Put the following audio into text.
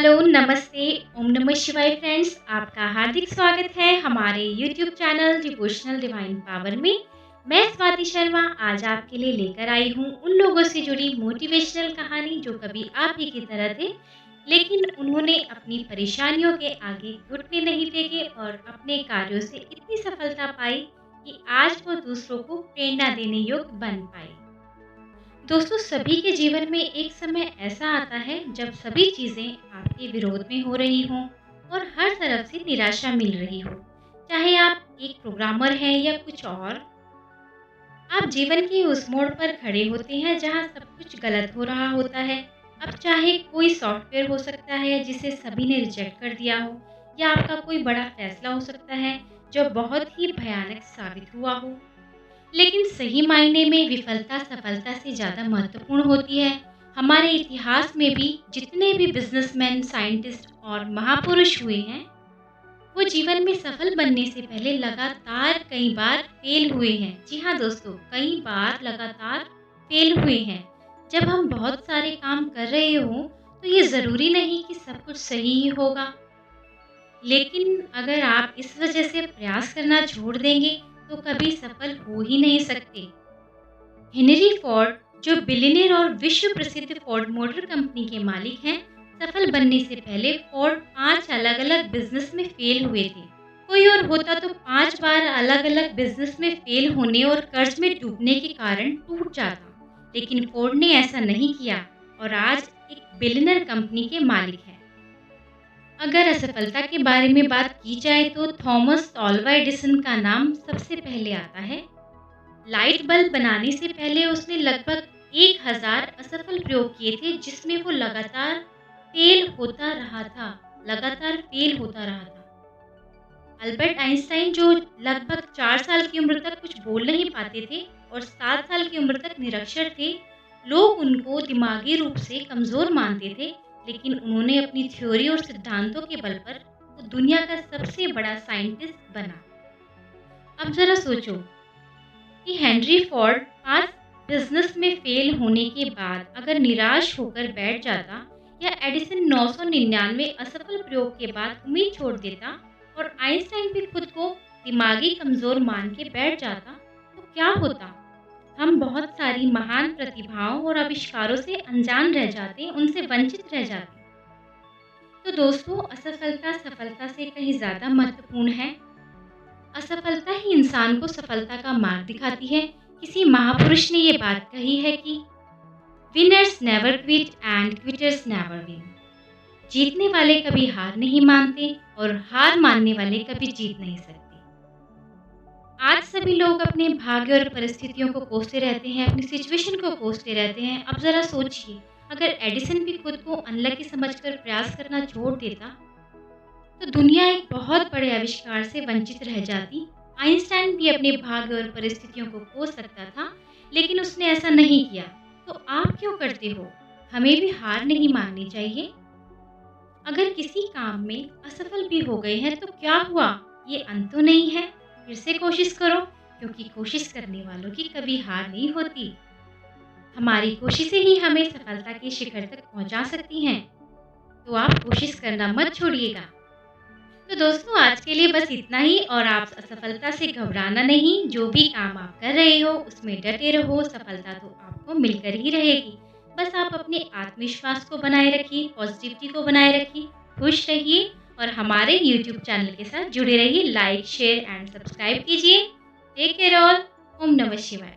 Hello, नमस्ते, ओम नमः शिवाय फ्रेंड्स, आपका हार्दिक स्वागत है हमारे YouTube channel devotional divine power में। मैं स्वाति शर्मा आज आपके लिए लेकर आई हूँ उन लोगों से जुड़ी मोटिवेशनल कहानी जो कभी आप ही की तरह थे, लेकिन उन्होंने अपनी परेशानियों के आगे घुटने नहीं टेके और अपने कार्यों से इतनी सफलता पाई कि आज वो दूसरों को प्रेरणा देने योग्य बन पाए। दोस्तों, सभी के जीवन में एक समय ऐसा आता है जब सभी चीजें आपके विरोध में हो रही हों और हर तरफ से निराशा मिल रही हो। चाहे आप एक प्रोग्रामर हैं या कुछ और, आप जीवन के उस मोड़ पर खड़े होते हैं जहां सब कुछ गलत हो रहा होता है। अब चाहे कोई सॉफ्टवेयर हो सकता है जिसे सभी ने रिजेक्ट कर दिया हो, या आपका कोई बड़ा फैसला हो सकता है जो बहुत ही भयानक साबित हुआ हो। लेकिन सही मायने में विफलता सफलता से ज़्यादा महत्वपूर्ण होती है। हमारे इतिहास में भी जितने भी बिजनेसमैन, साइंटिस्ट और महापुरुष हुए हैं, वो जीवन में सफल बनने से पहले लगातार कई बार फेल हुए हैं। जी हाँ दोस्तों, कई बार लगातार फेल हुए हैं। जब हम बहुत सारे काम कर रहे हों, तो ये ज़रूरी नहीं कि सब कुछ सही ही होगा। लेकिन अगर आप इस वजह से प्रयास करना छोड़ देंगे, तो कभी सफल हो ही नहीं सकते। हेनरी फोर्ड, जो बिलियनियर और विश्व प्रसिद्ध फोर्ड मोटर कंपनी के मालिक हैं, सफल बनने से पहले फोर्ड 5 अलग-अलग बिजनेस में फेल हुए थे। कोई और होता तो 5 बार अलग-अलग बिजनेस में फेल होने और कर्ज में डूबने के कारण टूट जाता। लेकिन फोर्ड ने ऐसा नहीं किया और आज एक बिलियनियर कंपनी के मालिक है। अगर असफलता के बारे में बात की जाए तो थॉमस अल्वा एडिसन का नाम सबसे पहले आता है। लाइट बल्ब बनाने से पहले उसने लगभग 1000 असफल प्रयोग किए थे, जिसमें वो लगातार फेल होता रहा था। अल्बर्ट आइंस्टाइन, जो लगभग 4 साल की उम्र तक कुछ बोल नहीं पाते थे और 7 साल की उम्र तक निरक्षर थे, लोग उनको दिमागी रूप से कमजोर मानते थे, लेकिन उन्होंने अपनी थ्योरी और सिद्धांतों के बल पर वो दुनिया का सबसे बड़ा साइंटिस्ट बना। अब जरा सोचो कि हेनरी फोर्ड 5 बिजनेस में फेल होने के बाद अगर निराश होकर बैठ जाता, या एडिसन 999 असफल प्रयोग के बाद उम्मीद छोड़ देता और आइंस्टाइन भी खुद को दिमागी कमजोर मान के बैठ जाता, तो क्या होता? हम बहुत सारी महान प्रतिभाओं और आविष्कारों से अनजान रह जाते, उनसे वंचित रह जाते। तो दोस्तों, असफलता सफलता से कहीं ज़्यादा महत्वपूर्ण है। असफलता ही इंसान को सफलता का मार्ग दिखाती है। किसी महापुरुष ने ये बात कही है कि winners never quit and quitters never win. जीतने वाले कभी हार नहीं मानते और हार मानने वाले कभी जीत नहीं सकते। आज सभी लोग अपने भाग्य और परिस्थितियों को कोसते रहते हैं, अपनी सिचुएशन को कोसते रहते हैं। अब जरा सोचिए, अगर एडिसन भी खुद को अनलकी समझकर प्रयास करना छोड़ देता, तो दुनिया एक बहुत बड़े आविष्कार से वंचित रह जाती। आइंस्टाइन भी अपने भाग्य और परिस्थितियों को कोस सकता था, लेकिन उसने ऐसा नहीं किया। तो आप क्यों करते हो? हमें भी हार नहीं माननी चाहिए। अगर किसी काम में असफल भी हो गए हैं तो क्या हुआ, ये अंत तो नहीं है। फिर से कोशिश करो, क्योंकि कोशिश करने वालों की कभी हार नहीं होती। हमारी कोशिशें ही हमें सफलता के शिखर तक पहुंचा सकती हैं। तो आप कोशिश करना मत छोड़िएगा। तो दोस्तों, आज के लिए बस इतना ही, और आप असफलता से घबराना नहीं। जो भी काम आप कर रहे हो उसमें डटे रहो, सफलता तो आपको मिलकर ही रहेगी। बस आप अपने आत्मविश्वास को बनाए रखिए, पॉजिटिविटी को बनाए रखिए, खुश रहिए और हमारे यूट्यूब चैनल के साथ जुड़े रहिए। लाइक, शेयर एंड सब्सक्राइब कीजिए। Take care all. ओम नमः शिवाय।